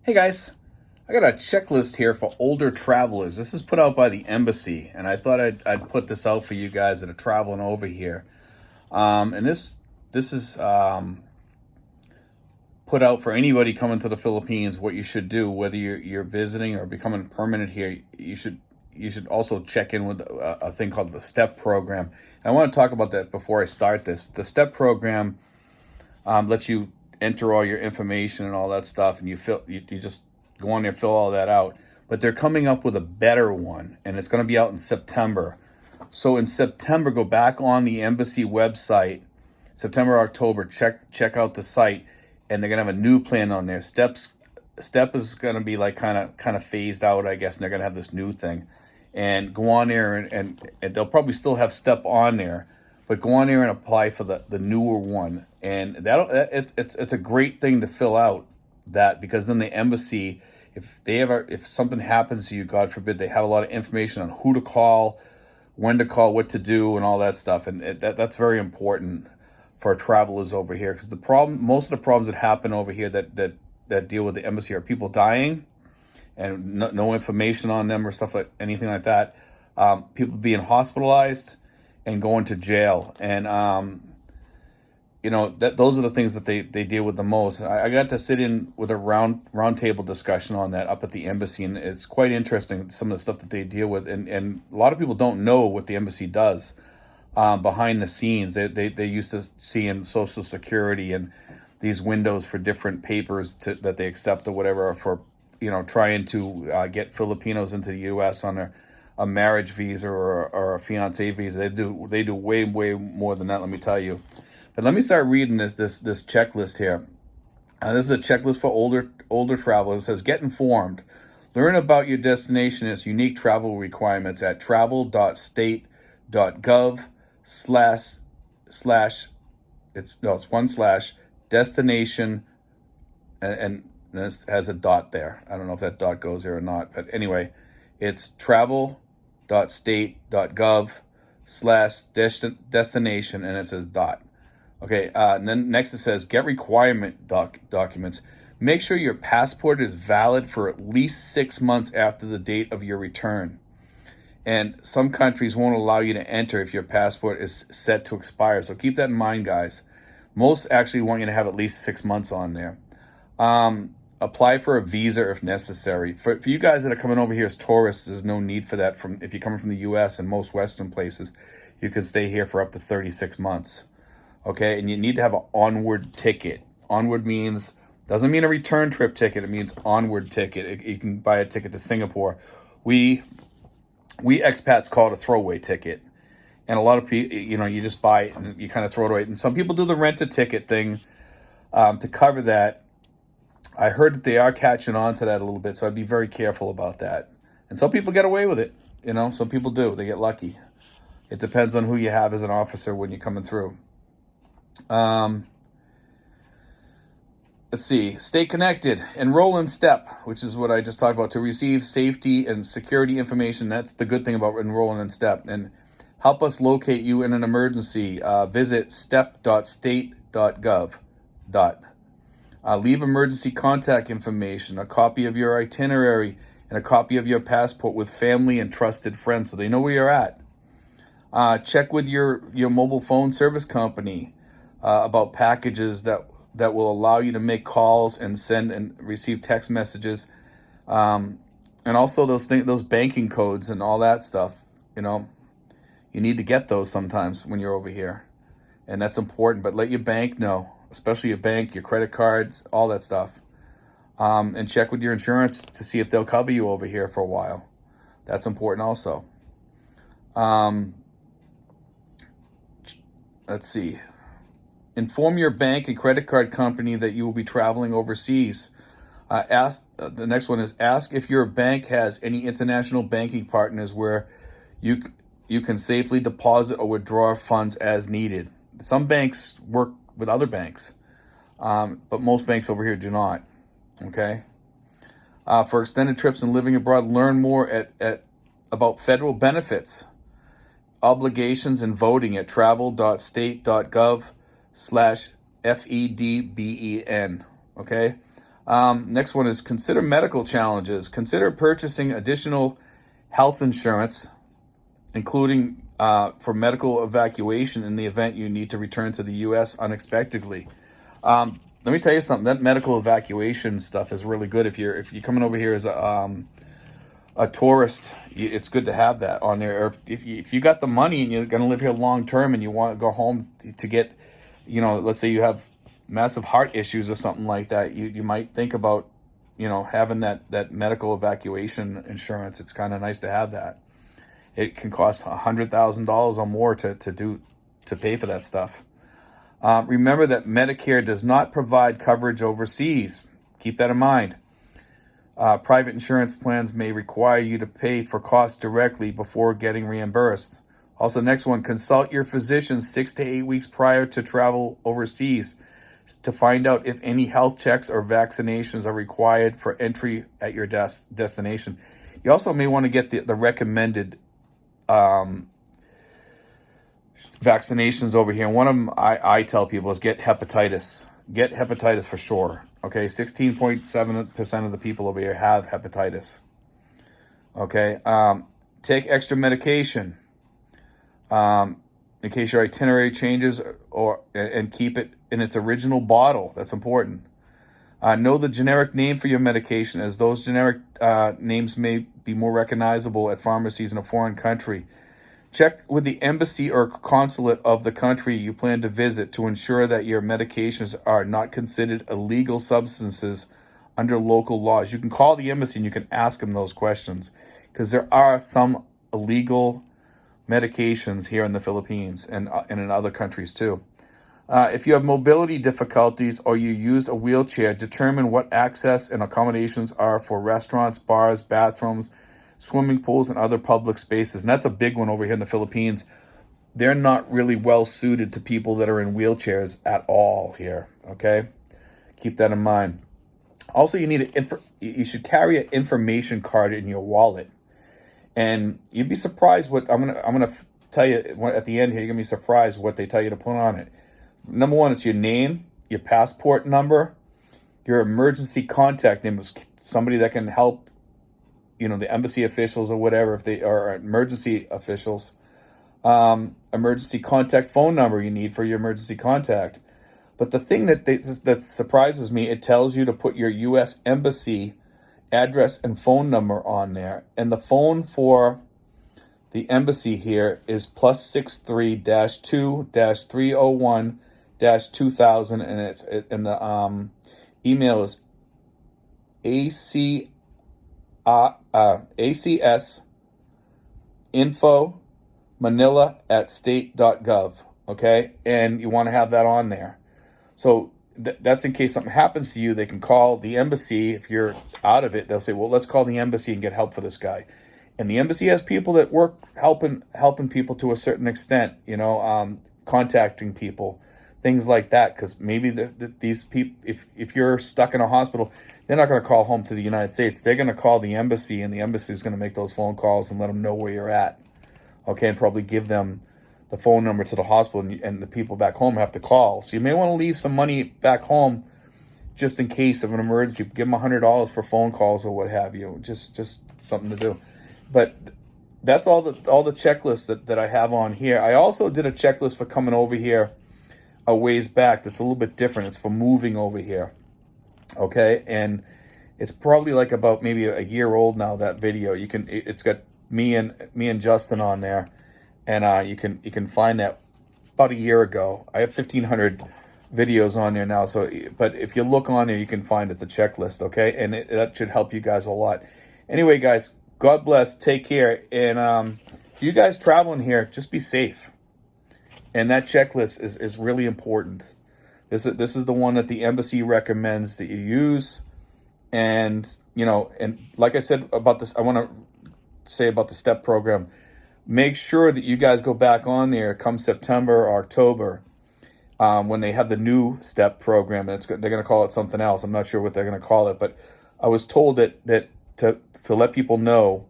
Hey guys, I got a checklist here for older travelers. This is put out by the Embassy, and I thought I'd put this out for you guys that are traveling over here. And this is put out for anybody coming to the Philippines. What you should do, whether you're visiting or becoming permanent here, you should also check in with a thing called the STEP program. And I want to talk about that before I start this. The STEP program lets you enter all your information and all that stuff, and you just go on there and fill all that out. But they're coming up with a better one, and it's going to be out in September. So in September, go back on the embassy website, September, October. Check out the site, and they're gonna have a new plan on there. Step is gonna be like kind of phased out, I guess, and they're gonna have this new thing. And go on there and they'll probably still have Step on there, but go on there and apply for the newer one. And it's a great thing to fill out that, because then the embassy, if something happens to you, God forbid, they have a lot of information on who to call, when to call, what to do, and all that stuff. And that's very important for travelers over here, because most of the problems that happen over here that deal with the embassy are people dying and no information on them or stuff like anything like that. People being hospitalized and going to jail, and those are the things that they deal with the most. I got to sit in with a round table discussion on that up at the embassy, and it's quite interesting, some of the stuff that they deal with, and a lot of people don't know what the embassy does behind the scenes. They used to see in Social Security and these windows for different papers that they accept or whatever, for trying to get Filipinos into the U.S. on a marriage visa or a fiance visa. They do way more than that, let me tell you. But let me start reading this checklist here. This is a checklist for older travelers. It says, get informed. Learn about your destination and its unique travel requirements at travel.state.gov/destination, and this has a dot there. I don't know if that dot goes there or not, but anyway, it's travel.state.gov/destination, and it says dot. Okay, and then next it says, get requirement documents. Make sure your passport is valid for at least 6 months after the date of your return. And some countries won't allow you to enter if your passport is set to expire. So keep that in mind, guys. Most actually want you to have at least 6 months on there. Apply for a visa if necessary. For you guys that are coming over here as tourists, there's no need for that. If you're coming from the U.S. and most Western places, you can stay here for up to 36 months. Okay, and you need to have an onward ticket. Onward doesn't mean a return trip ticket. It means onward ticket. You can buy a ticket to Singapore. We expats call it a throwaway ticket. And a lot of people, you just buy it and you kind of throw it away. And some people do the rent a ticket thing to cover that. I heard that they are catching on to that a little bit, so I'd be very careful about that. And some people get away with it. Some people do. They get lucky. It depends on who you have as an officer when you're coming through. Let's see. Stay connected. Enroll in STEP, which is what I just talked about, to receive safety and security information. That's the good thing about enrolling in STEP. And help us locate you in an emergency. Visit step.state.gov. Leave emergency contact information, a copy of your itinerary, and a copy of your passport with family and trusted friends so they know where you're at. Check with your mobile phone service company about packages that will allow you to make calls and send and receive text messages, and also those banking codes and all that stuff. You need to get those sometimes when you're over here, and that's important. But let your bank know, especially your bank, your credit cards, all that stuff, and check with your insurance to see if they'll cover you over here for a while. That's important also. Let's see. Inform your bank and credit card company that you will be traveling overseas. The next one is, ask if your bank has any international banking partners where you can safely deposit or withdraw funds as needed. Some banks work with other banks, but most banks over here do not. Okay. For extended trips and living abroad, learn more about federal benefits, obligations, and voting at travel.state.gov/FEDBEN. Okay. Next one is consider medical challenges. Consider purchasing additional health insurance, including for medical evacuation in the event you need to return to the U.S. unexpectedly. Let me tell you something. That medical evacuation stuff is really good. If you're coming over here as a tourist, it's good to have that on there. Or if you got the money and you're going to live here long term and you want to go home to get, let's say you have massive heart issues or something like that, you might think about, having that medical evacuation insurance. It's kind of nice to have that. It can cost $100,000 or more to pay for that stuff. Remember that Medicare does not provide coverage overseas. Keep that in mind. Private insurance plans may require you to pay for costs directly before getting reimbursed. Also, next one, consult your physician 6 to 8 weeks prior to travel overseas to find out if any health checks or vaccinations are required for entry at your destination. You also may want to get the recommended vaccinations over here. And one of them I tell people is get hepatitis. Get hepatitis for sure. Okay, 16.7% of the people over here have hepatitis. Okay, take extra medication in case your itinerary changes, and keep it in its original bottle. That's important. Know the generic name for your medication, as those generic names may be more recognizable at pharmacies in a foreign country. Check with the embassy or consulate of the country you plan to visit to ensure that your medications are not considered illegal substances under local laws. You can call the embassy and you can ask them those questions, because there are some illegal medications here in the Philippines and in other countries too. If you have mobility difficulties or you use a wheelchair, determine what access and accommodations are for restaurants, bars, bathrooms, swimming pools, and other public spaces. And that's a big one over here in the Philippines. They're not really well suited to people that are in wheelchairs at all here. Okay, keep that in mind. Also, you should carry an information card in your wallet, and you'd be surprised what I'm gonna tell you at the end here. You're gonna be surprised what they tell you to put on it. Number one, it's your name, your passport number, your emergency contact name, somebody that can help, the embassy officials or whatever, if they are emergency officials. Emergency contact phone number you need for your emergency contact. But the thing that surprises me, it tells you to put your U.S. embassy address and phone number on there. And the phone for the embassy here is +63-2-301-2000, and the email is acsinfo@state.gov. Okay, and you want to have that on there. So that's in case something happens to you. They can call the embassy. If you're out of it, they'll say, well, let's call the embassy and get help for this guy. And the embassy has people that work helping people to a certain extent, contacting people, things like that. Because maybe these people, if you're stuck in a hospital, they're not going to call home to the United States. They're going to call the embassy, and the embassy is going to make those phone calls and let them know where you're at. Okay, and probably give them the phone number to the hospital, and the people back home have to call. So you may want to leave some money back home just in case of an emergency. Give them $100 for phone calls or what have you. Just something to do. But that's all the checklists that I have on here. I also did a checklist for coming over here a ways back. That's a little bit different. It's for moving over here. Okay, and it's probably like about maybe a year old now, that video. It's got me and Justin on there, and you can find that about a year ago. I have 1,500 videos on there now. So, but if you look on there, you can find it, the checklist. Okay, and that should help you guys a lot. Anyway, guys, God bless. Take care, and if you guys traveling here, just be safe. And that checklist is really important. This is the one that the embassy recommends that you use. And, and like I said about this, I want to say about the STEP program, make sure that you guys go back on there come September or October when they have the new STEP program. And they're going to call it something else. I'm not sure what they're going to call it, but I was told that to let people know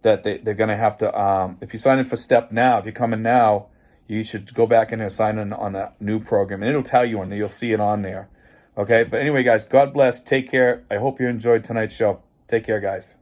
that they're going to have to, if you sign in for STEP now, if you're coming now, you should go back in and sign in on that new program. And it'll tell you on there. You'll see it on there. Okay, but anyway, guys, God bless. Take care. I hope you enjoyed tonight's show. Take care, guys.